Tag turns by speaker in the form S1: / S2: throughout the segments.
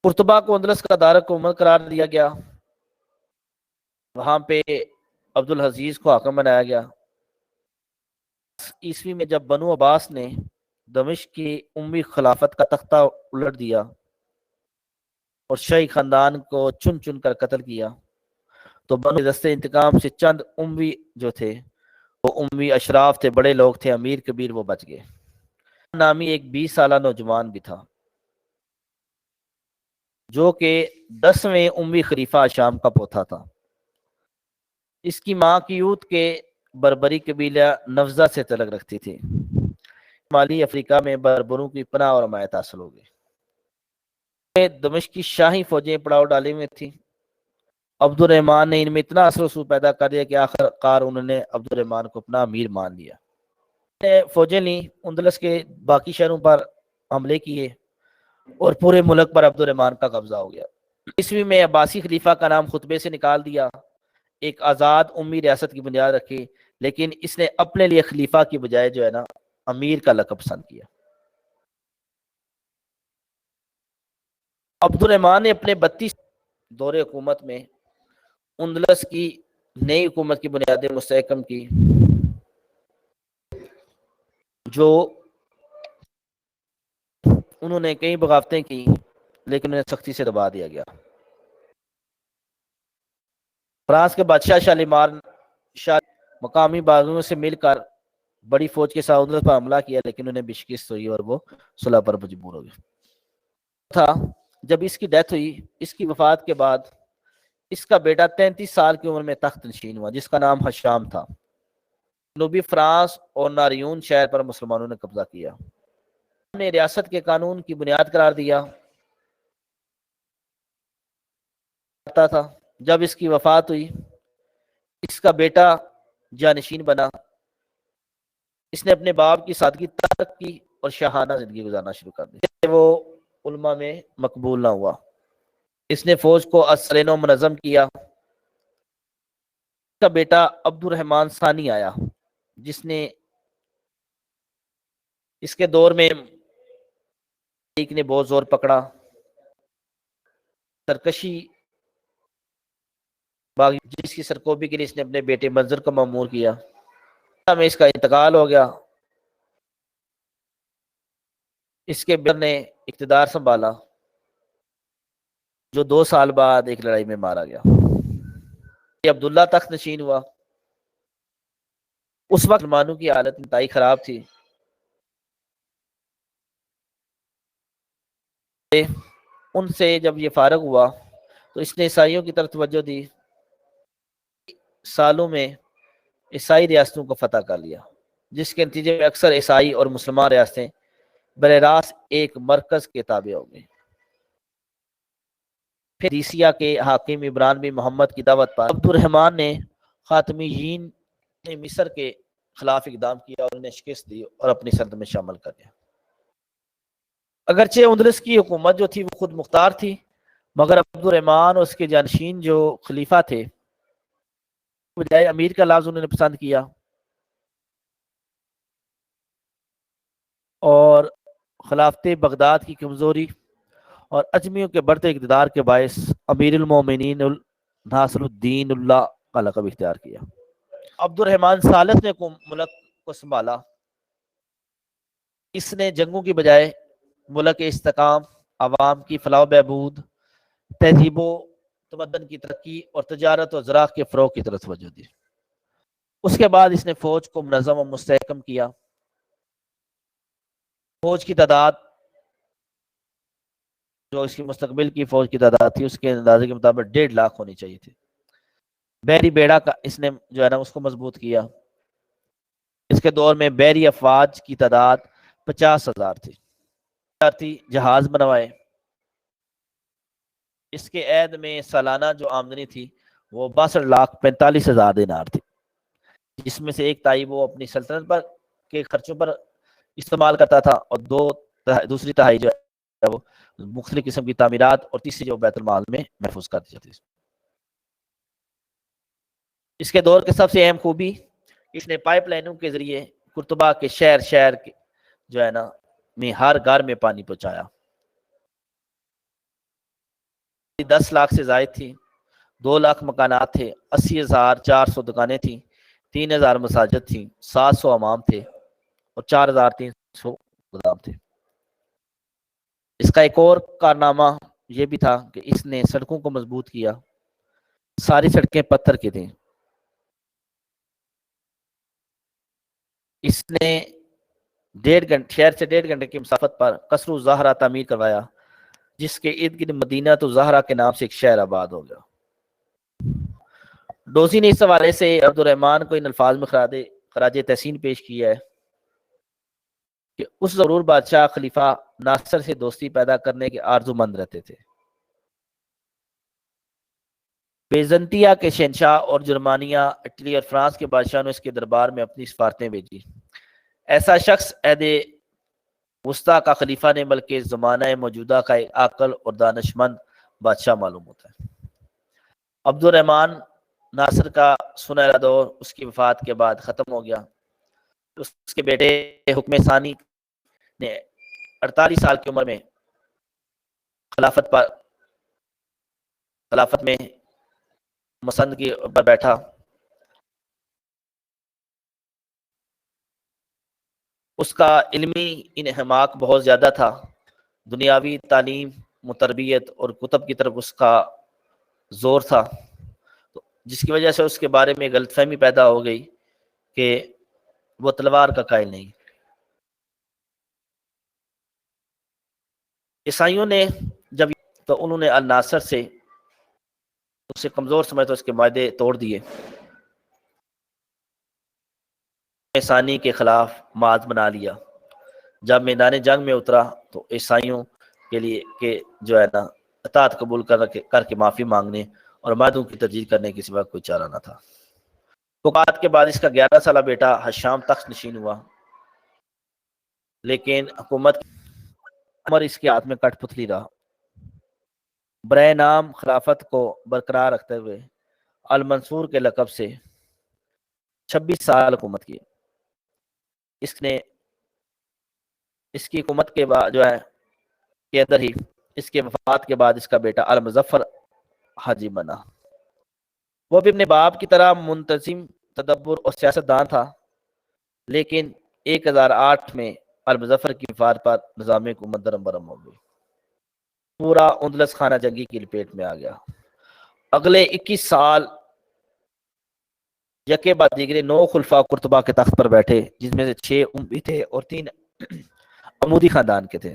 S1: قرطبہ کو اندلس کا دارالحکومت قرار دیا گیا، وہاں پہ عبد العزیز کو حاکم بنایا گیا۔ عیسوی میں جب بنو عباس نے دمشق کی امی خلافت کا تختہ الٹ دیا اور شاہی خاندان کو چن چن کر قتل کیا، تو بنو دستے انتقام سے چند امی جو تھے وہ امی اشراف تھے، بڑے لوگ تھے، امیر کبیر، وہ بچ گئے۔ نامی ایک 20 سالہ نوجوان بھی تھا جو کہ 10ویں امی خلیفہ شام کا پوتا تھا۔ اس کی ماں کیوت کے بربری قبیلہ نفزہ سے تعلق رکھتی تھی۔ شمالی افریقہ میں بربروں کی پناہ اور حمایت حاصل ہو گئی۔ دمشق کی شاہی فوجیں پڑاؤ ڈالے میں تھیں۔ عبد الرحمن نے ان میں اتنا اثر و رسوخ پیدا کر دیا کہ آخر کار انہوں نے عبد الرحمن کو اپنا امیر مان لیا۔ فوجیں لیں، اندلس کے باقی شہروں پر حملے کیے اور پورے ملک پر عبد الرحمن کا قبضہ ہو گیا۔ عیسوی میں عباسی خلیفہ کا نام خطبے سے نکال دیا، ایک آزاد امی ریاست کی بنیاد رکھی، لیکن اس نے اپنے لیے خلیفہ کی بجائے جو ہے نا امیر کا لقب پسند کیا۔ عبد الرحمن نے اپنے 32 دور حکومت میں اندلس کی نئی حکومت کی بنیادیں مستحکم کی، جو انہوں نے کئی بغاوتیں کی لیکن انہیں سختی سے دبا دیا گیا۔ فرانس کے بادشاہ شاہ مقامی باغیوں سے مل کر بڑی فوج کے ساتھ اندلس پر حملہ کیا، لیکن انہیں بھی شکست ہوئی اور وہ صلح پر مجبور ہو گئے تھا۔ جب اس کی ڈیتھ ہوئی، اس کی وفات کے بعد اس کا بیٹا 33 سال کی عمر میں تخت نشین ہوا، جس کا نام ہشام تھا۔ جنوبی فرانس اور ناریون شہر پر مسلمانوں نے قبضہ کیا، نے ریاست کے قانون کی بنیاد قرار دیا تھا۔ جب اس کی وفات ہوئی، اس کا بیٹا جانشین بنا۔ اس نے اپنے باپ کی سادگی ترک کی اور شاہانہ زندگی گزارنا شروع کر دی۔ وہ علماء میں مقبول نہ ہوا۔ اس نے فوج کو اسرین و منظم کیا۔ اس کا بیٹا عبد الرحمن ثانی آیا، جس نے اس کے دور میں ایک نے بہت زور پکڑا، سرکشی باغی، جس کی سرکوبی کے لیے اس نے اپنے بیٹے منظر کو مامور کیا۔ میں اس کا انتقال ہو گیا۔ اس کے بیٹے نے اقتدار سنبھالا، جو 2 سال بعد ایک لڑائی میں مارا گیا۔ عبداللہ تخت نشین ہوا۔ اس وقت مسلمانوں کی حالت انتہائی خراب تھی۔ ان سے جب یہ فارغ ہوا تو اس نے عیسائیوں کی طرف توجہ دی۔ سالوں میں عیسائی ریاستوں کو فتح کر لیا، جس کے نتیجے میں اکثر عیسائی اور مسلمان ریاستیں براہ راست ایک مرکز کے تابع ہو گئی۔ پھر دیسیا کے حاکم عمران بن محمد کی دعوت پر عبد الرحمن نے خاتمیین نے مصر کے خلاف اقدام کیا اور انہیں شکست دی اور اپنی سلطنت میں شامل کر لیا۔ اگرچہ اندلس کی حکومت جو تھی وہ خود مختار تھی، مگر عبد الرحمن اور اس کے جانشین جو خلیفہ تھے بجائے امیر کا لفظ انہوں نے پسند کیا، اور خلافت بغداد کی کمزوری اور اجمیوں کے بڑھتے اقتدار کے باعث امیر المومنین ناصر الدین اللہ کا لقب اختیار کیا۔ عبد الرحمن ثالث نے ملک کو سنبھالا۔ اس نے جنگوں کی بجائے ملک کے استحکام، عوام کی فلاح و بہبود، تہذیب و تمدن کی ترقی اور تجارت و زراعت کے فروغ کی طرف توجہ دی۔ اس کے بعد اس نے فوج کو منظم و مستحکم کیا۔ فوج کی تعداد جو اس کی مستقبل کی فوج کی تعداد تھی اس کے اندازے کے مطابق 1.5 لاکھ ہونی چاہیے تھی۔ بحری بیڑا کا اس نے جو ہے نا اس کو مضبوط کیا۔ اس کے دور میں بحری افواج کی تعداد 50,000 تھی۔ جہاز بنوائے۔ اس کے عہد میں سالانہ جو آمدنی تھی وہ 62,45,000 دینار تھی، جس میں سے 1/3 وہ اپنی سلطنت پر کے خرچوں پر استعمال کرتا تھا اور دوسری تہائی جو ہے وہ مختلف قسم کی تعمیرات اور تیسری جو بیت المال میں محفوظ کر دی جاتی ہے۔ اس کے دور کے سب سے اہم خوبی اس نے پائپ لائنوں کے ذریعے قرطبہ کے شہر جو ہے نا میں ہر گھر میں پانی پہنچایا۔ 10 لاکھ سے زائد تھی، 2 لاکھ مکانات تھے، 80,400 دکانیں تھیں، 3,000 مساجد تھیں، 700 امام تھے اور 4,300 گودام تھے۔ اس کا ایک اور کارنامہ یہ بھی تھا کہ اس نے سڑکوں کو مضبوط کیا، ساری سڑکیں پتھر کی تھیں۔ اس نے شہر سے 1.5 گھنٹے کی مسافت پر قصر الزہرا تعمیر کروایا، جس کے ارد گرد مدینہ تو زہرا کے نام سے ایک شہر آباد ہو گیا۔ ڈوزی نے اس حوالے سے عبد الرحمن کو ان الفاظ میں خراج تحسین پیش کیا ہے کہ اس ضرور بادشاہ خلیفہ ناصر سے دوستی پیدا کرنے کے آرزو مند رہتے تھے۔ بیزنطیہ کے شہنشاہ اور جرمانیہ، اٹلی اور فرانس کے بادشاہ نے اس کے دربار میں اپنی سفارتیں بھیجی۔ ایسا شخص عہد وسطیٰ کا خلیفہ نہیں بلکہ زمانہ موجودہ کا ایک عاقل اور دانشمند بادشاہ معلوم ہوتا ہے۔ عبد الرحمن ناصر کا سنہرا دور اس کی وفات کے بعد ختم ہو گیا۔ اس کے بیٹے حکم ثانی نے 48 سال کی عمر میں خلافت میں مسند کی پر بیٹھا۔ اس کا علمی انہماک بہت زیادہ تھا، دنیاوی تعلیم، تربیت اور کتب کی طرف اس کا زور تھا، جس کی وجہ سے اس کے بارے میں غلط فہمی پیدا ہو گئی کہ وہ تلوار کا قائل نہیں۔ عیسائیوں نے جب تو انہوں نے الناصر سے اسے کمزور سمجھا تو اس کے معاہدے توڑ دیے، ثانی کے خلاف معاہد بنا لیا۔ جب میدان جنگ میں اترا تو عیسائیوں کے لیے کہ جو ہے نا اطاعت قبول کر کے معافی مانگنے اور معاہدوں کی تجدید کرنے کے سوا کوئی چارہ نہ تھا۔ وفات کے بعد اس کا 11 سالہ بیٹا ہشام تخت نشین ہوا، لیکن حکومت عمر اس کے ہاتھ میں کٹ پتلی رہا۔ برائے نام خلافت کو برقرار رکھتے ہوئے المنصور کے لقب سے 26 سال حکومت کی۔ اس کی حکومت کے بعد جو ہے کے اندر ہی اس کے وفات کے بعد اس کا بیٹا المظفر حاجی بنا۔ وہ بھی اپنے باپ کی طرح منتظم، تدبر اور سیاست دان تھا، لیکن 1008 میں المظفر کی وفات پر نظام حکومت درم برم ہو گئی۔ پورا اندلس خانہ جنگی کی لپیٹ میں آ گیا۔ اگلے 21 سال یکے بعد دیگرے 9 خلفاء قرطبہ کے تخت پر بیٹھے، جس میں سے 6 اموی تھے اور 3 عمودی خاندان کے تھے۔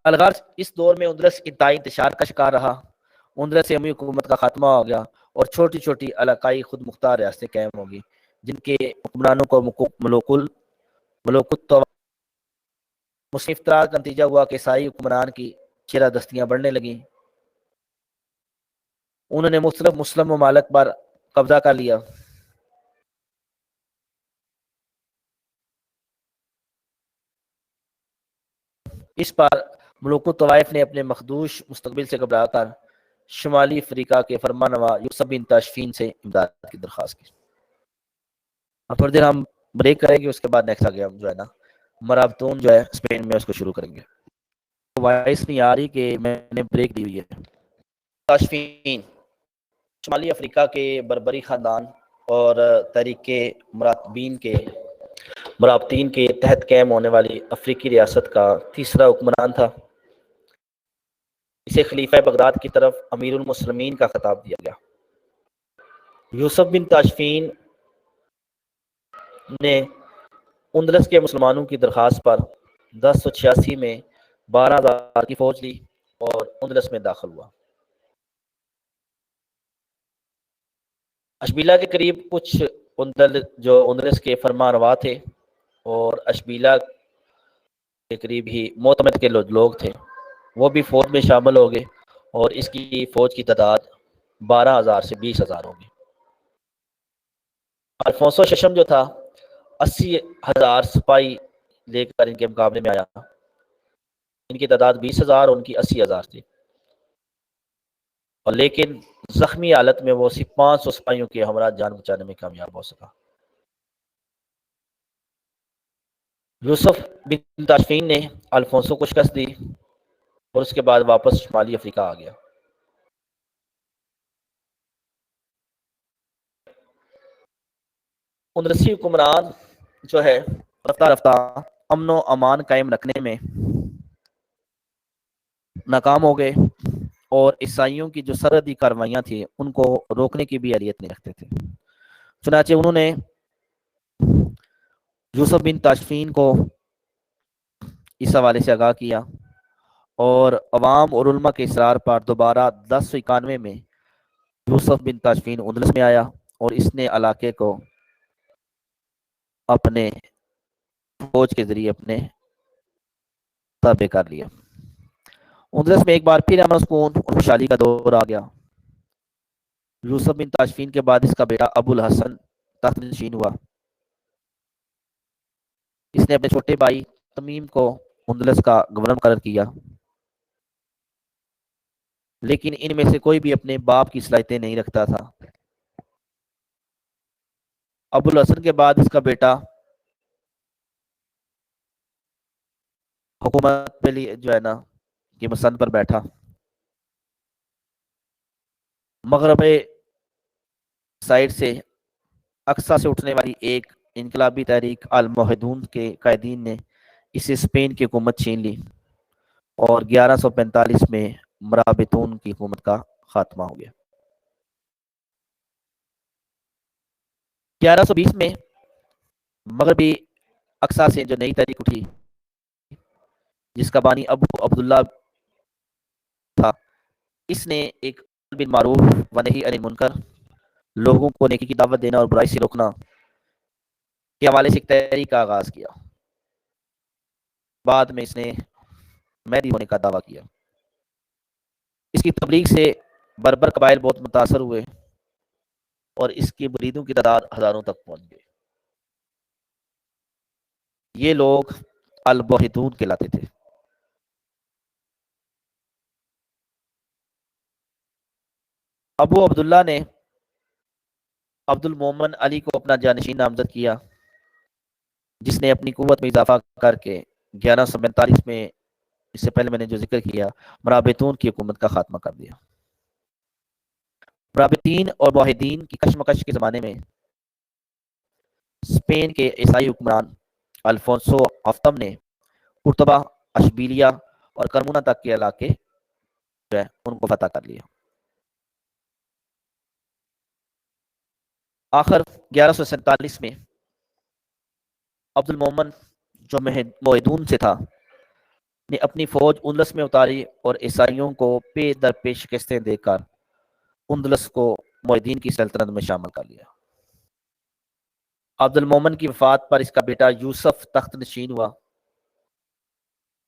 S1: الغرض اس دور میں اندلس انتہائی انتشار کا شکار رہا، اندلس سے اموی حکومت کا خاتمہ ہو گیا اور چھوٹی چھوٹی علاقائی خود مختار ریاستیں قائم ہوں گی، جن کے حکمرانوں کو ملوکت مسلم افتراق کا نتیجہ ہوا کہ عیسائی حکمران کی چرا دستیاں بڑھنے لگیں۔ انہوں نے مختلف مسلم ممالک پر قبضہ کر لیا۔ اس پر ملوک الطوائف نے اپنے مخدوش مستقبل سے گھبرا کر شمالی افریقہ کے فرمانروا یوسف بن تاشفین سے امداد کی درخواست کی۔ اب تھوڑی دیر ہم بریک کریں گے، اس کے بعد نیکسٹ آگے ہم جو ہے نا مرابطون جو ہے اسپین میں اس کو شروع کریں گے۔ وائس نہیں آ رہی کہ میں نے بریک دی ہوئی ہے۔ تاشفین شمالی افریقہ کے بربری خاندان اور تحریک مرابطین کے تحت قائم ہونے والی افریقی ریاست کا تیسرا حکمران تھا۔ اسے خلیفہ بغداد کی طرف امیر المسلمین کا خطاب دیا گیا۔ یوسف بن تاشفین نے اندلس کے مسلمانوں کی درخواست پر 1086 میں 12,000 کی فوج لی اور اندلس میں داخل ہوا۔ اشبیلا کے قریب کچھ جو اندلس کے فرمانروا تھے اور اشبیلا کے قریب ہی معتمد کے لوگ تھے، وہ بھی فوج میں شامل ہو گئے اور اس کی فوج کی تعداد 12,000 سے 20,000 ہوگی۔ الفونسو ششم جو تھا 80,000 سپاہی لے کر ان کے مقابلے میں آیا۔ ان کی تعداد 20,000 اور ان کی 80,000 تھی، اور لیکن زخمی حالت میں وہ صرف 500 سپاہیوں کے ہمراہ جان بچانے میں کامیاب ہو سکا۔ یوسف بن تاشفین نے الفونسو کو شکست دی اور اس کے بعد واپس شمالی افریقہ آ گیا۔ اندلسی حکمران جو ہے رفتہ رفتہ امن و امان قائم رکھنے میں ناکام ہو گئے، اور عیسائیوں کی جو سرحدی کارروائیاں تھیں ان کو روکنے کی بھی اہلیت نہیں رکھتے تھے۔ چنانچہ انہوں نے یوسف بن تاشفین کو اس حوالے سے آگاہ کیا، اور عوام اور علماء کے اصرار پر دوبارہ 1091 میں یوسف بن تاشفین اندلس میں آیا، اور اس نے علاقے کو اپنے فوج کے ذریعے اپنے تابع کر لیا۔ اندلس میں ایک بار پھر امن سکون اور خوشحالی کا دور آ گیا۔ یوسف بن تاشفین کے بعد اس کا بیٹا ابو الحسن تخت نشین ہوا۔ اس نے اپنے چھوٹے بھائی تمیم کو اندلس کا گورنر مقرر کیا، لیکن ان میں سے کوئی بھی اپنے باپ کی صلاحیتیں نہیں رکھتا تھا۔ ابو الحسن کے بعد اس کا بیٹا حکومت پہ جو ہے نا کہ مسند پر بیٹھا۔ مغرب سائڈ سے اقصی سے اٹھنے والی ایک انقلابی تحریک الموحدون کے قائدین نے اسے اسپین کی حکومت چھین لی، اور 1145 میں مرابطون کی حکومت کا خاتمہ ہو گیا۔ 1120 میں مغربی اقصی سے جو نئی تحریک اٹھی جس کا بانی ابو عبداللہ تھا، اس نے ایک امر بالمعروف و نہی عن المنکر، لوگوں کو نیکی کی دعوت دینا اور برائی سے روکنا کے حوالے سے ایک تحریک کا آغاز کیا۔ بعد میں اس نے مہدی ہونے کا دعویٰ کیا۔ اس کی تبلیغ سے بربر قبائل بہت متاثر ہوئے، اور اس کی مریدوں کی تعداد ہزاروں تک پہنچ گئی۔ یہ لوگ الموحدون کہلاتے تھے۔ ابو عبداللہ نے عبد المومن علی کو اپنا جانشین نامزد کیا، جس نے اپنی قوت میں اضافہ کر کے 1145 میں، اس سے پہلے میں نے جو ذکر کیا، مرابطون کی حکومت کا خاتمہ کر دیا۔ مرابطین اور موحدین کی کشمکش کے زمانے میں اسپین کے عیسائی حکمران الفونسو ہفتم نے قرطبہ، اشبیلیہ اور کرمونا تک کے علاقے جو ہے ان کو فتح کر لیا۔ آخر 1147 میں عبد المومن جو موحدون سے تھا نے اپنی فوج اندلس میں اتاری، اور عیسائیوں کو پے در پے شکستیں دے کر اندلس کو موحدین کی سلطنت میں شامل کر لیا۔ عبد المومن کی وفات پر اس کا بیٹا یوسف تخت نشین ہوا۔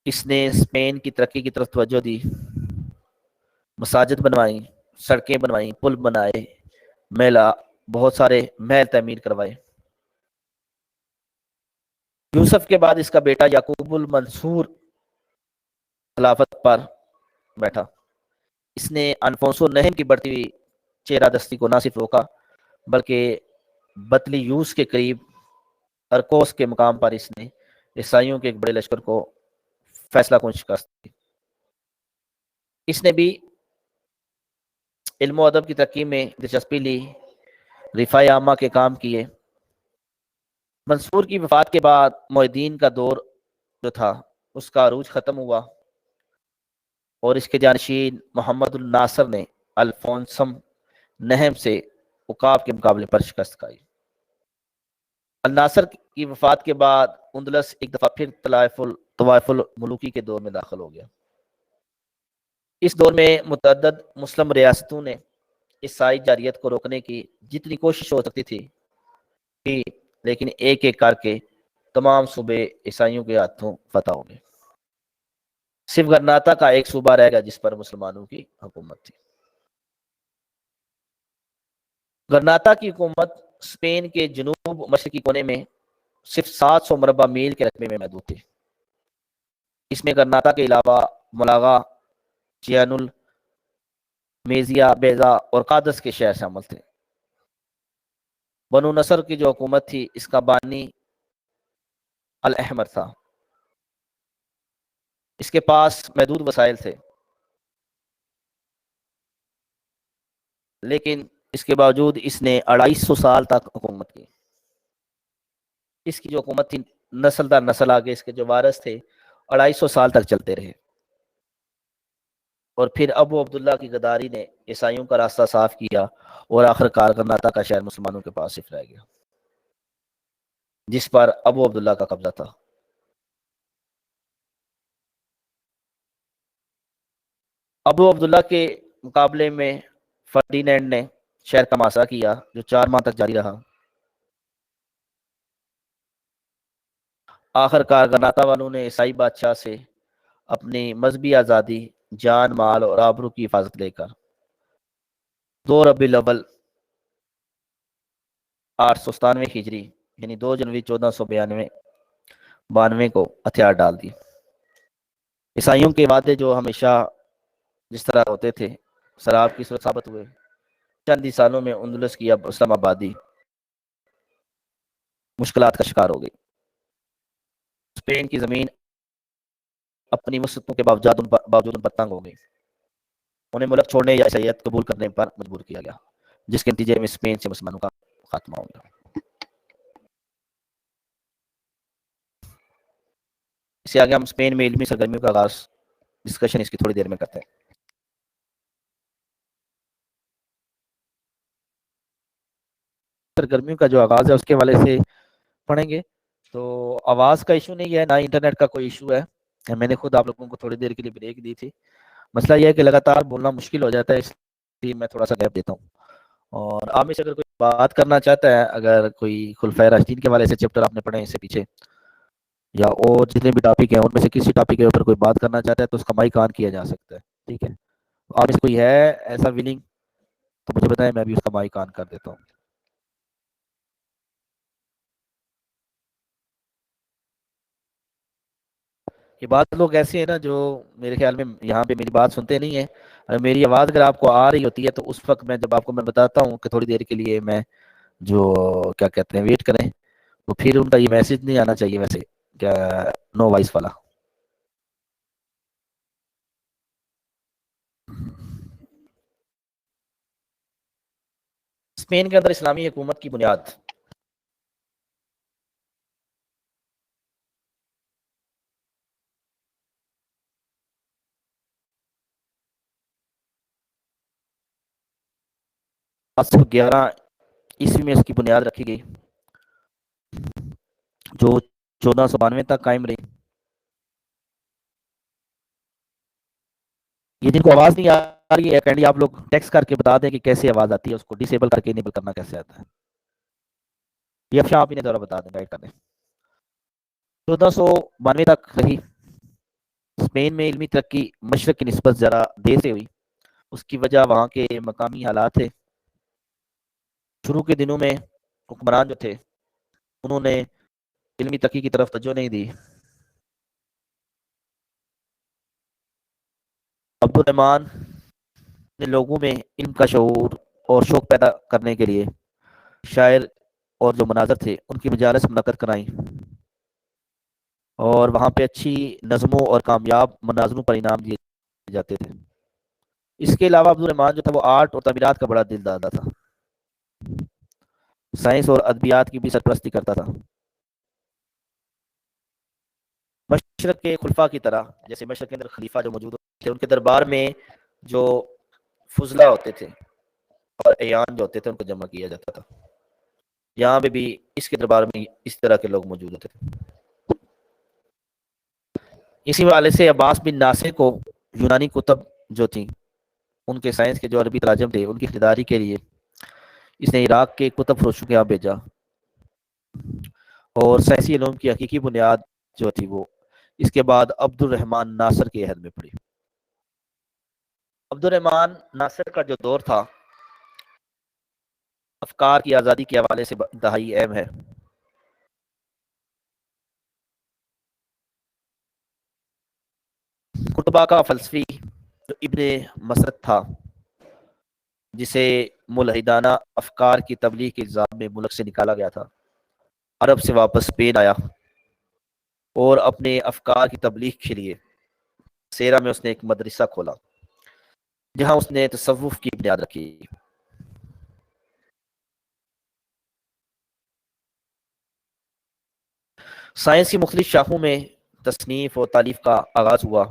S1: اس نے اسپین کی ترقی کی طرف توجہ دی، مساجد بنوائی، سڑکیں بنوائیں، پل بنائے، میلہ، بہت سارے محل تعمیر کروائے۔ یوسف کے بعد اس کا بیٹا یعقوب المنصور خلافت پر بیٹھا۔ اس نے الفونسو نہم کی بڑھتی ہوئی چہرہ دستی کو نہ صرف روکا، بلکہ بطلیوس کے قریب ارکوس کے مقام پر اس نے عیسائیوں کے ایک بڑے لشکر کو فیصلہ کن شکست دی۔ اس نے بھی علم و ادب کی ترقی میں دلچسپی لی، رفاع عامہ کے کام کیے۔ منصور کی وفات کے بعد موحدین کا دور جو تھا اس کا عروج ختم ہوا، اور اس کے جانشین محمد الناصر نے الفونسم نہم سے عقاب کے مقابلے پر شکست کھائی۔ الناصر کی وفات کے بعد اندلس ایک دفعہ پھر طوائف الملوکی کے دور میں داخل ہو گیا۔ اس دور میں متعدد مسلم ریاستوں نے عیسائی جاریت کو روکنے کی جتنی کوشش ہو سکتی تھی کی، لیکن ایک ایک کر کے تمام صوبے عیسائیوں کے ہاتھوں فتح ہو گئے۔ صرف گرناطہ کا ایک صوبہ رہ گیا جس پر مسلمانوں کی حکومت تھی۔ گرناطہ کی حکومت اسپین کے جنوب مشرقی کونے میں صرف 700 مربع میل کے رقبے میں محدود تھی۔ اس میں گرناطہ کے علاوہ ملاگا، چیانل، میزیا، بیزا اور قادس کے شہر شامل تھے۔ بنو نصر کی جو حکومت تھی اس کا بانی الاحمر تھا۔ اس کے پاس محدود وسائل تھے، لیکن اس کے باوجود اس نے 250 سال تک حکومت کی۔ اس کی جو حکومت تھی، نسل در نسل آگے اس کے جو وارث تھے 250 سال تک چلتے رہے، اور پھر ابو عبداللہ کی غداری نے عیسائیوں کا راستہ صاف کیا، اور آخر کار کرناٹک کا شہر مسلمانوں کے پاس صرف رہ گیا، جس پر ابو عبداللہ کا قبضہ تھا۔ ابو عبداللہ کے مقابلے میں فرڈینینڈ نے شہر کا محاصرہ کیا، جو 4 ماہ تک جاری رہا۔ آخر کار گرناطہ والوں نے عیسائی بادشاہ سے اپنی مذہبی آزادی، جان مال اور آبرو کی حفاظت لے کر 2 ربیع الاول 897 ہجری یعنی 2 جنوری 1492 کو ہتھیار ڈال دی۔ عیسائیوں کے وعدے جو ہمیشہ جس طرح ہوتے تھے سراب کی صورت ثابت ہوئے۔ چند ہی سالوں میں اندلس کی اب اسلام آبادی مشکلات کا شکار ہو گئی۔ اسپین کی زمین اپنی وسعتوں کے باوجود ان پر تنگ ہو گئی، انہیں ملک چھوڑنے یا عیسائیت قبول کرنے پر مجبور کیا گیا، جس کے نتیجے میں اسپین سے مسلمانوں کا خاتمہ ہو گیا۔ اس سے آگے ہم اسپین میں علمی سرگرمیوں کا آغاز ڈسکشن اس کی تھوڑی دیر میں کرتے ہیں۔ سرگرمیوں کا جو آغاز ہے اس کے حوالے سے پڑھیں گے تو آواز کا ایشو نہیں ہے، نہ انٹرنیٹ کا کوئی ایشو ہے، میں نے خود آپ لوگوں کو تھوڑی دیر کے لیے بریک دی تھی۔ مسئلہ یہ ہے کہ لگاتار بولنا مشکل ہو جاتا ہے، اس لیے میں تھوڑا سا گیپ دیتا ہوں۔ اور آپ میں سے اگر کوئی بات کرنا چاہتا ہے، اگر کوئی خلفائے راشدین کے حوالے سے چیپٹر آپ نے پڑھے ہیں اس سے پیچھے، یا اور جتنے بھی ٹاپک ہیں ان میں سے کسی ٹاپک کے اوپر کوئی بات کرنا چاہتا ہے تو اس کا مائک آن کیا جا سکتا ہے، ٹھیک ہے؟ آپ میں سے کوئی ہے ایسا ولنگ تو مجھے بتائیں، میں بھی اس کا مائک آن کر دیتا ہوں۔ یہ بات لوگ ایسے ہیں نا جو میرے خیال میں یہاں پہ میری بات سنتے نہیں ہیں۔ میری آواز اگر آپ کو آ رہی ہوتی ہے تو اس وقت میں جب آپ کو میں بتاتا ہوں کہ تھوڑی دیر کے لیے میں جو کیا کہتے ہیں ویٹ کریں، تو پھر ان کا یہ میسج نہیں آنا چاہیے ویسے کیا نو وائس والا۔ اسپین کے اندر اسلامی حکومت کی بنیاد 711 عیسوی میں اس کی بنیاد رکھی گئی، جو 1492 تک قائم رہی۔ یہ جن کو آواز نہیں آ رہی ہے کینڈی آپ لوگ ٹیکسٹ کر کے بتا دیں کہ کیسے آواز آتی ہے، اس کو ڈسیبل کر کے انیبل کرنا کیسے آتا ہے، یہ افشاں آپ انہیں ذرا بتا دیں، گائڈ کر دیں۔ 1492 تک رہی۔ اسپین میں علمی ترقی مشرق کی نسبت ذرا دیر سے ہوئی، اس کی وجہ وہاں کے مقامی حالات تھے۔ شروع کے دنوں میں حکمران جو تھے انہوں نے علمی ترقی کی طرف توجہ نہیں دی۔ عبد الرحمن نے لوگوں میں علم کا شعور اور شوق پیدا کرنے کے لیے شاعر اور جو مناظر تھے ان کی مجالس منعقد کرائیں، اور وہاں پہ اچھی نظموں اور کامیاب مناظروں پر انعام دیے جاتے تھے۔ اس کے علاوہ عبد الرحمن جو تھا وہ آرٹ اور تعمیرات کا بڑا دل دادا تھا، سائنس اور ادبیات کی بھی سرپرستی کرتا تھا۔ مشرق کے خلفاء کی طرح، جیسے مشرق کے اندر خلیفہ جو موجود تھے ان کے دربار میں جو فضلہ ہوتے تھے اور ایان جو ہوتے تھے ان کو جمع کیا جاتا تھا، یہاں پہ بھی اس کے دربار میں اس طرح کے لوگ موجود ہوتے تھے۔ اسی حوالے سے عباس بن ناصر کو یونانی کتب جو تھیں ان کے سائنس کے جو عربی تراجم تھے ان کی خریداری کے لیے اس نے عراق کے کتب فروشوں کے یہاں بھیجا، اور سائنسی علوم کی حقیقی بنیاد جو تھی وہ اس کے بعد عبد الرحمن ناصر کے عہد میں پڑی۔ عبد الرحمن ناصر کا جو دور تھا افکار کی آزادی کے حوالے سے انتہائی اہم ہے۔ قطبہ کا فلسفی جو ابن مسرت تھا، جسے ملحدانہ افکار کی تبلیغ کے الزام میں ملک سے نکالا گیا تھا، عرب سے واپس اسپین آیا اور اپنے افکار کی تبلیغ کے لیے سیرا میں اس نے ایک مدرسہ کھولا جہاں اس نے تصوف کی بنیاد رکھی۔ سائنس کی مختلف شاخوں میں تصنیف اور تالیف کا آغاز ہوا۔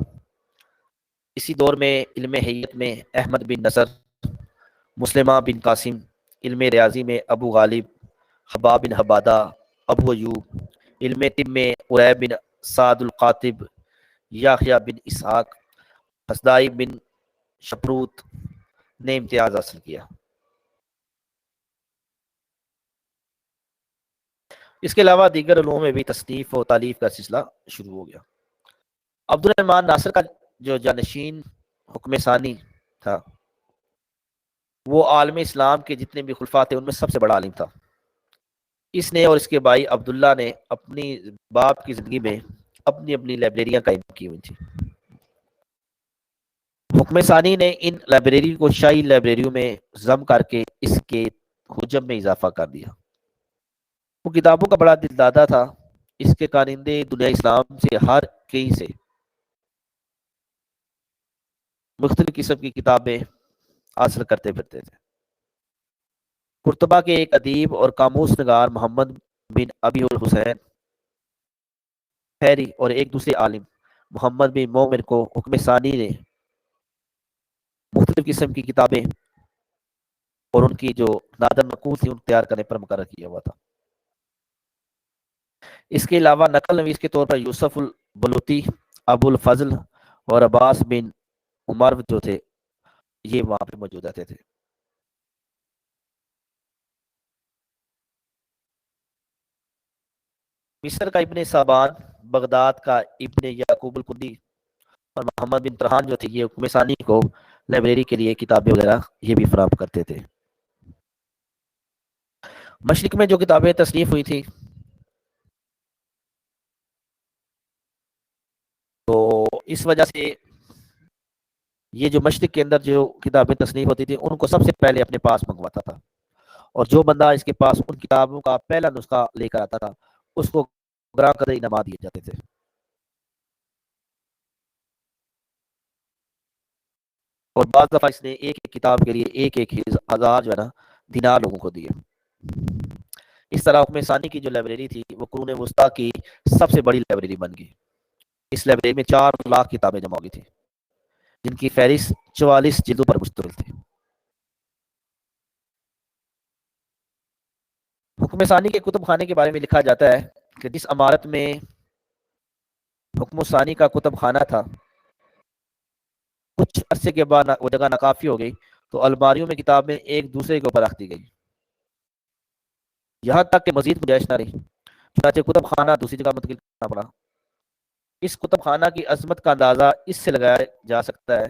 S1: اسی دور میں علم حیت میں احمد بن نصر، مسلمہ بن قاسم، علم ریاضی میں ابو غالب، حباب بن حبادہ، ابو ایوب، علم طب میں قریب بن سعد القاطب، یاحییٰ بن اسحاق، حسدائی بن شپروت نے امتیاز حاصل کیا۔ اس کے علاوہ دیگر علوم میں بھی تصنیف و تالیف کا سلسلہ شروع ہو گیا۔ عبد الرحمن ناصر کا جو جانشین حکم ثانی تھا وہ عالم اسلام کے جتنے بھی خلفاء تھے ان میں سب سے بڑا عالم تھا۔ اس نے اور اس کے بھائی عبداللہ نے اپنی باپ کی زندگی میں اپنی اپنی لائبریریاں قائم کی ہوئی تھیں۔ حکم ثانی نے ان لائبریری کو شاہی لائبریریوں میں ضم کر کے اس کے حجم میں اضافہ کر دیا۔ وہ کتابوں کا بڑا دل دادا تھا۔ اس کے کارندے دنیا اسلام سے ہر کہیں سے مختلف قسم کی کتابیں حاصل کرتے پھرتے تھے۔ قرطبہ کے ایک ادیب اور قاموس نگار محمد بن ابی الحسین خیری اور ایک دوسرے عالم محمد بن مومن کو حکم ثانی نے مختلف قسم کی کتابیں اور ان کی جو نادر نقول تھی ان تیار کرنے پر مقرر کیا ہوا تھا۔ اس کے علاوہ نقل نویس کے طور پر یوسف البلوتی، ابو الفضل اور عباس بن عمر جو تھے یہ وہاں پہ موجود رہتے تھے۔ مصر کا ابن صابان، بغداد کا ابن یعقوب الکندی اور محمد بن ترحان جو تھے یہ حکم ثانی کو لائبریری کے لیے کتابیں وغیرہ یہ بھی فراہم کرتے تھے۔ مشرق میں جو کتابیں تصنیف ہوئی تھی تو اس وجہ سے یہ جو مشرق کے اندر جو کتابیں تصنیف ہوتی تھی ان کو سب سے پہلے اپنے پاس منگواتا تھا، اور جو بندہ اس کے پاس ان کتابوں کا پہلا نسخہ لے کر آتا تھا اس کو گراں قدر انعامات دیے جاتے تھے۔ اور بعض دفعہ اس نے ایک ایک کتاب کے لیے ایک ایک ہزار جو ہے نا دینار لوگوں کو دیے۔ اس طرح حکم ثانی کی جو لائبریری تھی وہ قرون وسطیٰ کی سب سے بڑی لائبریری بن گئی۔ اس لائبریری میں 4 لاکھ کتابیں جمع ہوئی تھی جن کی فہرست 44 جلدوں پر مشتمل تھی۔ حکم ثانی کے کتب خانے کے بارے میں لکھا جاتا ہے کہ جس عمارت میں حکم ثانی کا کتب خانہ تھا کچھ عرصے کے بعد وہ جگہ ناکافی ہو گئی تو الماریوں میں کتابیں ایک دوسرے کے اوپر رکھ دی گئی، یہاں تک کہ مزید گنجائش نہ رہی، چنانچہ کتب خانہ دوسری جگہ منتقل کرنا پڑا۔ اس کتب خانہ کی عظمت کا اندازہ اس سے لگایا جا سکتا ہے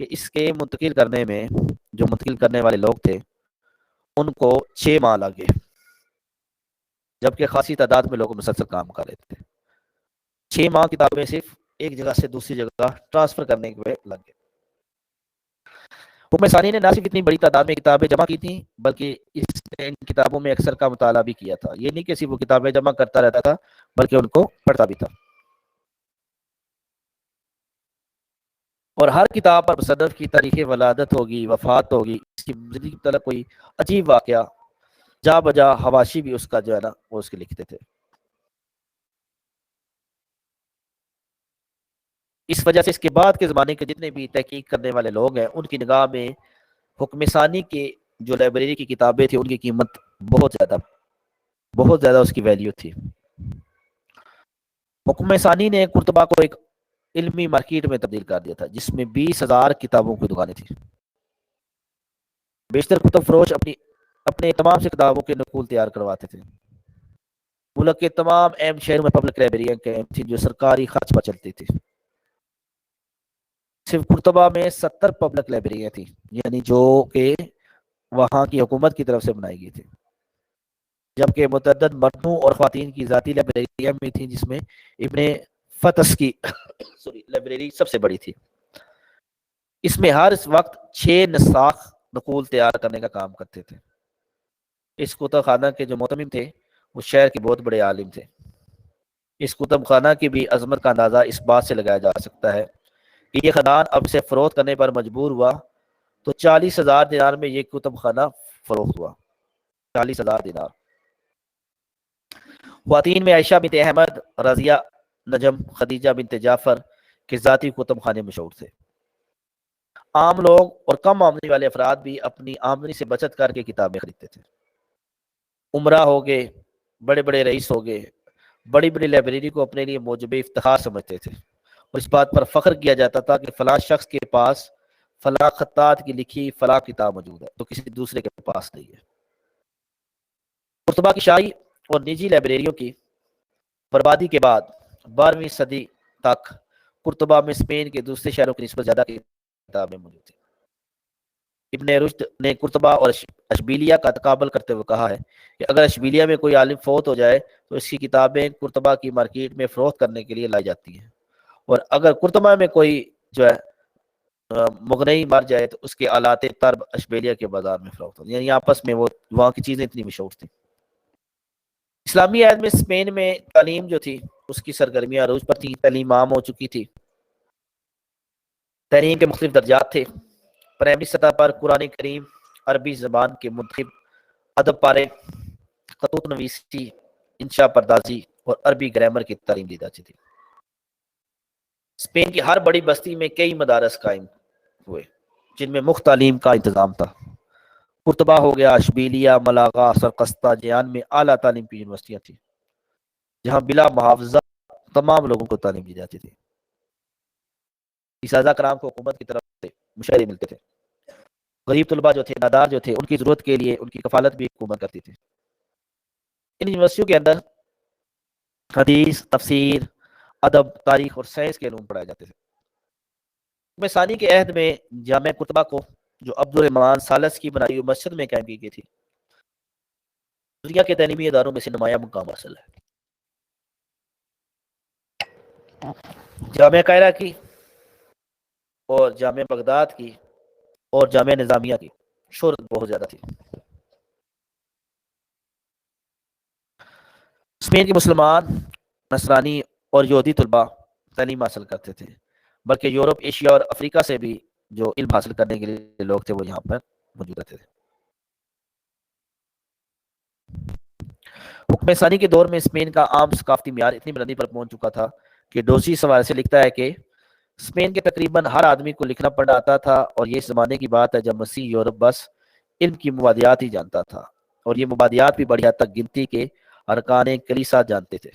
S1: کہ اس کے منتقل کرنے میں جو منتقل کرنے والے لوگ تھے ان کو 6 ماہ لگے، جبکہ خاصی تعداد میں لوگ مسلسل کام کر رہے تھے۔ 6 ماہ کتابیں صرف ایک جگہ سے دوسری جگہ ٹرانسفر کرنے کے لگ گئے۔ حکم ثانی نے نہ صرف اتنی بڑی تعداد میں کتابیں جمع کی تھیں بلکہ اس نے ان کتابوں میں اکثر کا مطالعہ بھی کیا تھا۔ یہ نہیں کہ صرف وہ کتابیں جمع کرتا رہتا تھا بلکہ ان کو پڑھتا بھی تھا، اور ہر کتاب پر مصنف کی تاریخ ولادت ہوگی، وفات ہوگی، اس کی زندگی کی طرح کوئی عجیب واقعہ، جا بجا حواشی بھی اس کا جو ہے نا وہ اس کے لکھتے تھے۔ اس وجہ سے اس کے بعد کے زمانے کے جتنے بھی تحقیق کرنے والے لوگ ہیں ان کی نگاہ میں حکم ثانی کے جو لائبریری کی کتابیں تھیں ان کی قیمت بہت زیادہ اس کی ویلیو تھی۔ حکم ثانی نے قرطبہ کو ایک علمی مارکیٹ میں تبدیل کر دیا تھا جس میں 20,000 کتابوں کی دکانیں تھیں۔ بیشتر کتب فروش اپنے تمام سے کتابوں کے نقول تیار کرواتے تھے۔ ملک کے تمام اہم شہروں میں پبلک لائبریریاں قائم تھیں جو سرکاری خرچ پر چلتی تھی۔ صرف قرطبہ میں 70 پبلک لائبریریاں تھیں یعنی جو کہ وہاں کی حکومت کی طرف سے بنائی گئی تھی، جبکہ متعدد مردوں اور خواتین کی ذاتی لائبریریاں بھی تھیں جس میں ابن فتس کی لائبریری سب سے بڑی تھی۔ اس میں ہر وقت 6 نساخ نقول تیار کرنے کا کام کرتے تھے۔ اس کتب خانہ کے جو محتمم تھے وہ شہر کے بہت بڑے عالم تھے۔ اس کتب خانہ کی بھی عظمت کا اندازہ اس بات سے لگایا جا سکتا ہے کہ یہ خاندان اب سے فروخت کرنے پر مجبور ہوا تو 40,000 دینار میں یہ کتب خانہ فروخت ہوا. 40,000 دینار. خواتین میں عائشہ بنت احمد، رضیہ، نجم، خدیجہ بنت جعفر کے ذاتی کتب خانے مشہور تھے. عام لوگ اور کم آمدنی والے افراد بھی اپنی آمدنی سے بچت کر کے کتابیں خریدتے تھے. عمرہ ہو گئے، بڑے بڑے رئیس ہو گئے، بڑی بڑی لائبریری کو اپنے لیے موجب افتخار سمجھتے تھے اور اس بات پر فخر کیا جاتا تھا کہ فلاں شخص کے پاس فلاں خطاط کی لکھی فلاں کتاب موجود ہے تو کسی دوسرے کے پاس نہیں ہے. قرطبہ کی شاہی اور نجی لائبریریوں کی بربادی کے بعد 12ویں صدی تک قرطبہ میں اسپین کے دوسرے شہروں کی نسبت زیادہ کتابیں موجود تھیں. ابن رشد نے قرطبہ اور اشبیلیہ کا تقابل کرتے ہوئے کہا ہے کہ اگر اشبیلیہ میں کوئی عالم فوت ہو جائے تو اس کی کتابیں قرطبہ کی مارکیٹ میں فروخت کرنے کے لیے لائی جاتی ہیں، اور اگر قرطبہ میں کوئی جو ہے مغنی مر جائے تو اس کے آلات طرب اشبیلیہ کے بازار میں فروخت ہوتی ہیں. یعنی آپس میں وہ وہاں کی چیزیں اتنی مشہور تھیں. اسلامی عہد میں اسپین میں تعلیم جو تھی اس کی سرگرمیاں عروج پر تھی. تعلیم عام ہو چکی تھی. تعلیم کے مختلف درجات تھے. پرائمری سطح پر قرآن کریم، عربی زبان کے منتخب ادب پارے، خطوط نویسی، انشاء پردازی اور عربی گرامر کی تعلیم دی جاتی تھی. اسپین کی ہر بڑی بستی میں کئی مدارس قائم ہوئے جن میں مفت تعلیم کا انتظام تھا. قرطبہ ہو گیا، اشبیلیہ، ملاغہ، سرقستہ، جیان میں اعلیٰ تعلیم کی یونیورسٹیاں تھیں جہاں بلا محافظہ تمام لوگوں کو تعلیم دی جاتی تھی. اساتذہ کرام کو حکومت کی طرف سے مشاہدے ملتے تھے. غریب طلباء جو تھے، نادار جو تھے، ان کی ضرورت کے لیے ان کی کفالت بھی حکومت کرتی تھی. ان یونیورسٹیوں کے اندر حدیث، تفسیر، ادب، تاریخ اور سائنس کے علوم پڑھائے جاتے تھے. حکم ثانی کے عہد میں جامع قرطبہ کو جو عبد الرحمن ثالث کی بنائی ہوئی مسجد میں قائم کی گئی تھی دنیا کے تعلیمی اداروں میں سے نمایاں مقام حاصل ہے. جامعہ قاہرہ کی اور جامعہ بغداد کی اور جامعہ نظامیہ کی شہرت بہت زیادہ تھی. اسپین کے مسلمان، نصرانی اور یہودی طلباء تعلیم حاصل کرتے تھے، بلکہ یورپ، ایشیا اور افریقہ سے بھی جو علم حاصل کرنے کے لیے لوگ تھے وہ یہاں پر موجود رہتے تھے. حکم ثانی کے دور میں اسپین کا عام ثقافتی معیار اتنی بلندی پر پہنچ چکا تھا کہ ڈوسی سوال سے لکھتا ہے کہ اسپین کے تقریباً ہر آدمی کو لکھنا پڑھنا آتا تھا، اور یہ اس زمانے کی بات ہے جب مسیح یورپ بس علم کی مبادیات ہی جانتا تھا، اور یہ مبادیات بھی بڑی حد تک گنتی کے ارکان کلیسا جانتے تھے.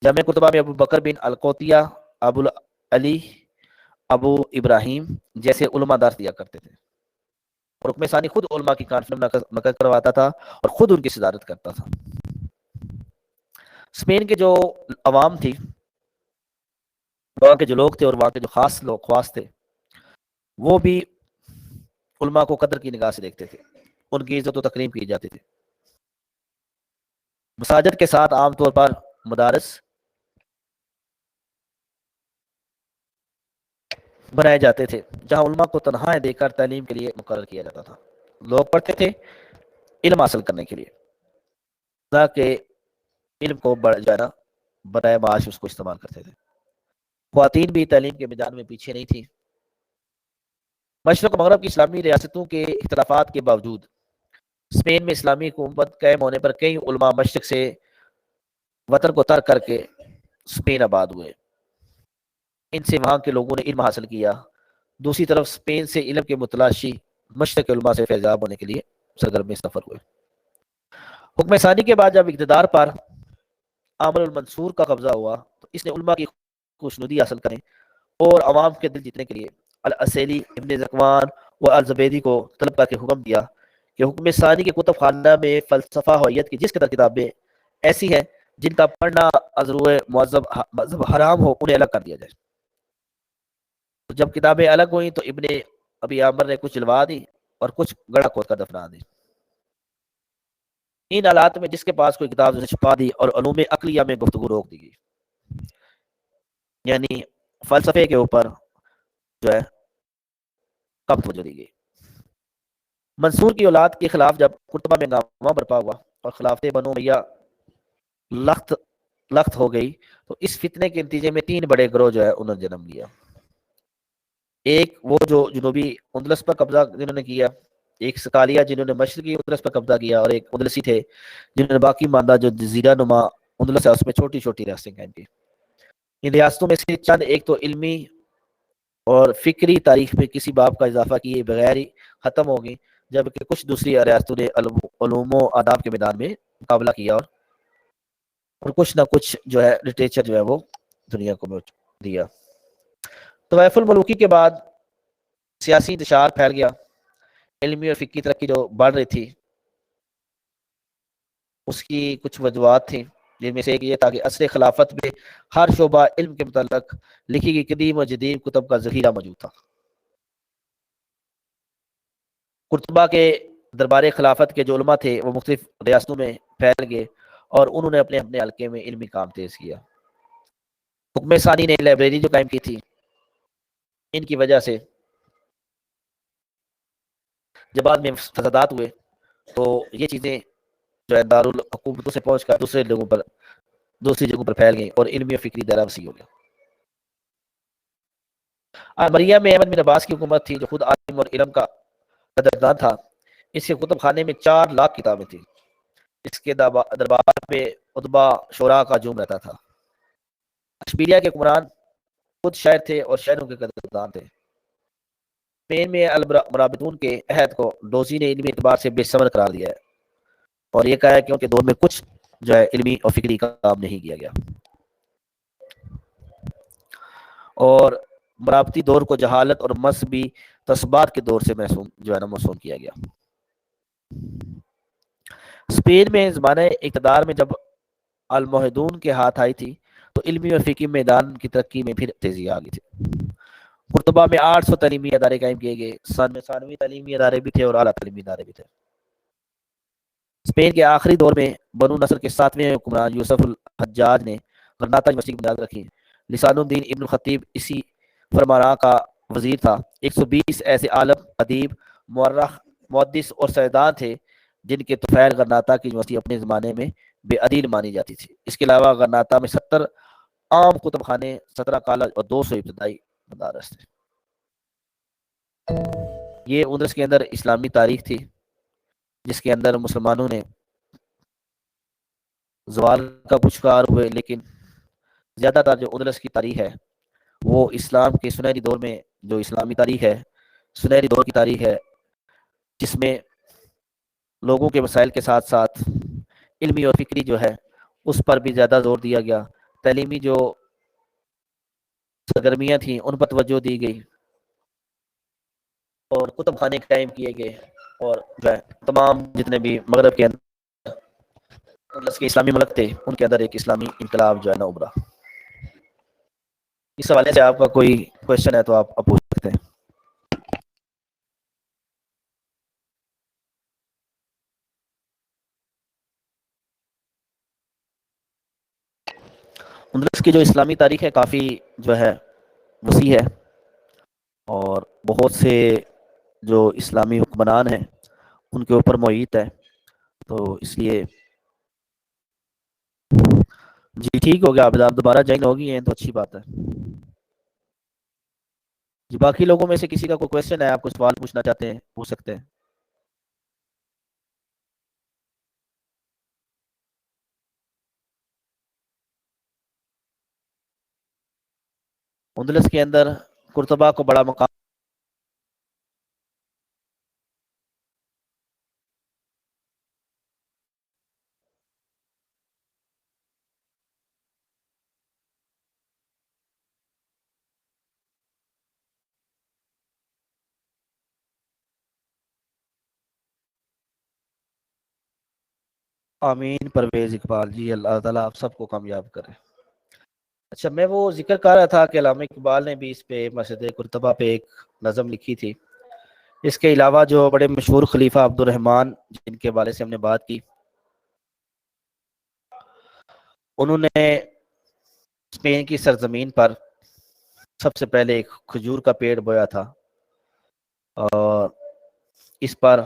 S1: جامع قرطبہ میں ابو بکر بن القوتیہ، ابو علی، ابو ابراہیم جیسے علماء درس دیا کرتے تھے، اور حکم ثانی خود علماء کی کانفرنس منعقد کرواتا تھا اور خود ان کی صدارت کرتا تھا. اسپین کے جو عوام تھی، وہاں کے جو لوگ تھے اور وہاں کے جو خاص لوگ خواص تھے، وہ بھی علماء کو قدر کی نگاہ سے دیکھتے تھے. ان کی عزت و تکریم کی جاتی تھی. مساجد کے ساتھ عام طور پر مدارس بنائے جاتے تھے جہاں علماء کو تنخواہیں دے کر تعلیم کے لیے مقرر کیا جاتا تھا. لوگ پڑھتے تھے علم حاصل کرنے کے لیے، تاکہ علم کو بڑھ جانا برائے معاش اس کو استعمال کرتے تھے. خواتین بھی تعلیم کے میدان میں پیچھے نہیں تھیں. مشرق و مغرب کی اسلامی ریاستوں کے اختلافات کے باوجود اسپین میں اسلامی حکومت قائم ہونے پر کئی علماء مشرق سے وطن کو ترک کر کے اسپین آباد ہوئے. ان سے وہاں کے لوگوں نے علم حاصل کیا. دوسری طرف اسپین سے علم کے متلاشی مشرق کے علماء سے فیضاب ہونے کے لیے سرگرم سفر ہوئے. حکم ثانی کے بعد جب اقتدار پر عامر المنصور کا قبضہ ہوا تو اس نے علماء کی خوشنودی حاصل کرنے اور عوام کے دل جیتنے کے لیے الاسیلی، ابن زکوان و الزبیدی کو طلب کر کے حکم دیا کہ حکم ثانی کے کتب خانہ میں فلسفہ ہویت کی جس قدر کتابیں ایسی ہیں جن کا پڑھنا ازرو مذہب حرام ہو انہیں الگ کر دیا جائے. تو جب کتابیں الگ ہوئیں تو ابن ابی عامر نے کچھ جلوا دی اور کچھ گڑا کھود کر دفنا دی. ان حالات میں جس کے پاس کوئی کتاب اسے چھپا دی اور علوم عقلیہ میں گفتگو روک دی گئی. یعنی فلسفے کے اوپر جو ہے کم توجہ دی گئی. منصور کی اولاد کے خلاف جب قرطبہ میں ہنگامہ برپا ہوا اور خلافت بنو امیہ لخت ہو گئی تو اس فتنے کے نتیجے میں 3 بڑے گروہ جو ہے انہوں نے جنم لیا۔ ایک وہ جو جنوبی اندلس پر قبضہ جنہوں نے کیا، ایک سکالیہ جنہوں نے مشرقی اندلس پر قبضہ کیا، اور ایک اندلسی تھے جنہوں نے باقی ماندہ جو جزیرہ نما اندلس ہے اس میں چھوٹی چھوٹی ریاستیں قائم کی۔ ان ریاستوں میں سے چند ایک تو علمی اور فکری تاریخ میں کسی باب کا اضافہ کیے بغیر ہی ختم ہو گئی، جبکہ کچھ دوسری ریاستوں نے علوم و آداب کے میدان میں مقابلہ کیا، اور کچھ نہ کچھ جو ہے لٹریچر جو ہے وہ دنیا کو دیا۔ طوائف الملوکی کے بعد سیاسی انتشار پھیل گیا، علمی اور فقہی ترقی جو بڑھ رہی تھی اس کی کچھ وجوہات تھیں، جن میں سے ایک یہ تھا کہ عصر خلافت میں ہر شعبہ علم کے متعلق لکھی گئی قدیم اور جدید کتب کا ذخیرہ موجود تھا۔ قرطبہ کے دربار خلافت کے جو علماء تھے وہ مختلف ریاستوں میں پھیل گئے، اور انہوں نے اپنے اپنے حلقے میں علمی کام تیز کیا۔ حکم ثانی نے لائبریری جو قائم کی تھی، ان کی وجہ سے جب بعد میں فسادات ہوئے تو یہ چیزیں جو ہے دارالحکومتوں سے پہنچ کر دوسری جگہوں پر پھیل گئیں، اور علمی و فکری دائرہ وسیع ہو گیا۔ مریا میں احمد بن عباس کی حکومت تھی، جو خود عالم اور علم کا قدردان تھا۔ اس کے کتب خانے میں 4 لاکھ کتابیں تھیں۔ اس کے دربار میں ادبا شعراء کا ہجوم رہتا تھا۔ اشبیلیہ کے حکمران خود شاعر تھے اور شاعروں کے قدردان تھے۔ اسپین میں المرابطون کے عہد کو ڈوزی نے علمی اعتبار سے بے ثمر قرار دیا ہے، اور یہ کہا ہے کہ ان کے دور میں کچھ جو ہے علمی اور فکری کام نہیں کیا گیا، اور مرابطی دور کو جہالت اور مذہبی تسبات کے دور سے موسوم کیا گیا۔ اسپین میں زمانہ اقتدار میں جب الموحدون کے ہاتھ آئی تھی تو علمی اور فقہی میدان کی ترقی میں پھر تیزی آ گئی تھی۔ قرطبہ میں 800 تعلیمی ادارے قائم کیے گئے، ثانوی تعلیمی ادارے بھی تھے اور اعلیٰ تعلیمی ادارے بھی تھے۔ اسپین کے آخری دور میں بنو نصر کے 7ویں حکمران یوسف الحجاج نے غرناطہ یونیورسٹی کی بنیاد رکھی۔ لسان الدین ابن الخطیب اسی فرمانروا کا وزیر تھا۔ 120 ایسے عالم، ادیب، مورخ، محدث اور سائنسدان تھے جن کے طفیل غرناطہ کی یونیورسٹی اپنے زمانے میں بے عدیل مانی جاتی تھی۔ اس کے علاوہ غرناطہ میں 70 عام کتب خانے، 17 کالج اور 200 ابتدائی مدارس تھے۔ یہ اندلس کے اندر اسلامی تاریخ تھی، جس کے اندر مسلمانوں نے زوال کا کچھ کار ہوئے، لیکن زیادہ تر جو اندلس کی تاریخ ہے وہ اسلام کے سنہری دور میں جو اسلامی تاریخ ہے، سنہری دور کی تاریخ ہے، جس میں لوگوں کے مسائل کے ساتھ ساتھ علمی اور فکری جو ہے اس پر بھی زیادہ زور دیا گیا، تعلیمی جو سرگرمیاں تھیں ان پر توجہ دی گئی، اور کتب خانے قائم کیے گئے، اور جو ہے تمام جتنے بھی مغرب کے اندر اندلس کے اسلامی ملک تھے ان کے اندر ایک اسلامی انقلاب جو ہے نا ابھرا۔ اس حوالے سے آپ کا کوئی کوشچن ہے تو آپ پوچھ سکتے ہیں۔ اندلس کی جو اسلامی تاریخ ہے کافی جو ہے وسیع ہے، اور بہت سے جو اسلامی حکمران ہیں ان کے اوپر محیط ہے، تو اس لیے جی ٹھیک ہو گیا، آپ دوبارہ جوائن ہوگی ہیں تو اچھی بات ہے۔ جی باقی لوگوں میں سے کسی کا کوئی کوشچن ہے، آپ کو سوال پوچھنا چاہتے ہیں پوچھ سکتے ہیں۔ اندلس کے اندر قرطبہ کو بڑا مقام آمین پرویز اقبال جی، اللہ تعالیٰ آپ سب کو کامیاب کرے۔ اچھا میں وہ ذکر کر رہا تھا کہ علامہ اقبال نے بھی اس پہ مسجد قرطبہ پہ ایک نظم لکھی تھی۔ اس کے علاوہ جو بڑے مشہور خلیفہ عبد الرحمن جن کے بارے سے ہم نے بات کی، انہوں نے اسپین کی سرزمین پر سب سے پہلے ایک کھجور کا پیڑ بویا تھا، اور اس پر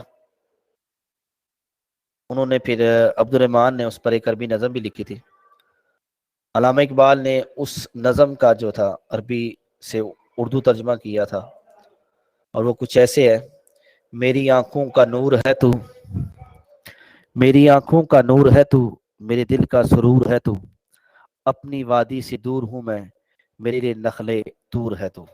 S1: انہوں نے پھر عبد الرحمن نے اس پر ایک عربی نظم بھی لکھی تھی۔ علامہ اقبال نے اس نظم کا جو تھا عربی سے اردو ترجمہ کیا تھا، اور وہ کچھ ایسے ہے: میری آنکھوں کا نور ہے تو، میری آنکھوں کا نور ہے تو، میرے دل کا سرور ہے تو، اپنی وادی سے دور ہوں میں، میرے لیے نخلے دور ہے تو۔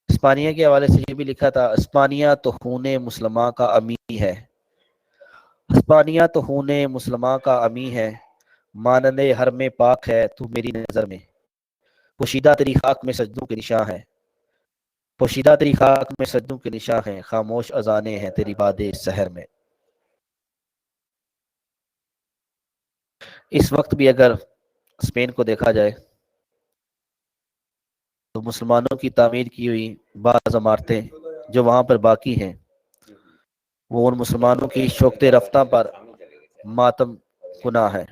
S1: اسپانیہ کے حوالے سے یہ بھی لکھا تھا: اسپانیہ تو خون مسلماں کا امی ہے، اسپانیہ تو خون مسلماں کا امی ہے، مانند حرم پاک ہے تو میری نظر میں، پوشیدہ تیری خاک میں سجدوں کے نشاں ہے، پوشیدہ تیری خاک میں سجدوں کے نشاں ہیں، خاموش اذانیں ہیں تیری باد سحر میں۔ اس وقت بھی اگر اسپین کو دیکھا جائے تو مسلمانوں کی تعمیر کی ہوئی بعض عمارتیں جو وہاں پر باقی ہیں، وہ ان مسلمانوں کی شوکت رفتہ پر ماتم گناہ ہے۔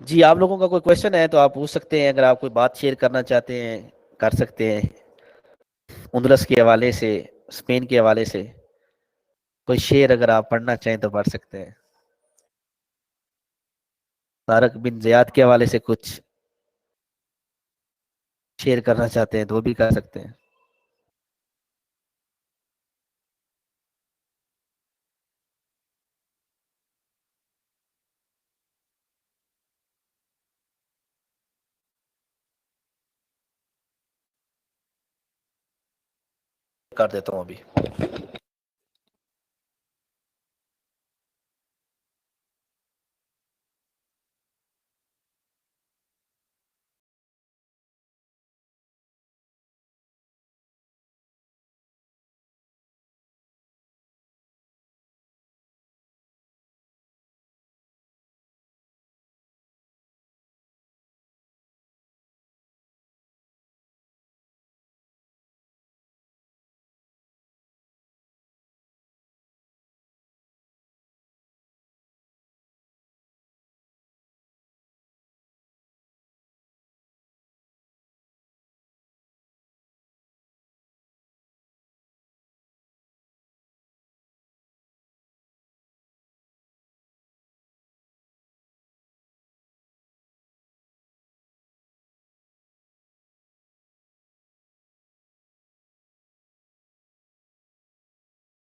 S1: جی، آپ لوگوں کا کوئی کویشچن ہے تو آپ پوچھ سکتے ہیں، اگر آپ کوئی بات شیئر کرنا چاہتے ہیں کر سکتے ہیں، اندلس کے حوالے سے، اسپین کے حوالے سے کوئی شعر اگر آپ پڑھنا چاہیں تو پڑھ سکتے ہیں، طارق بن زیاد کے حوالے سے کچھ شیئر کرنا چاہتے ہیں تو وہ بھی کر سکتے ہیں۔ کر دیتا ہوں ابھی۔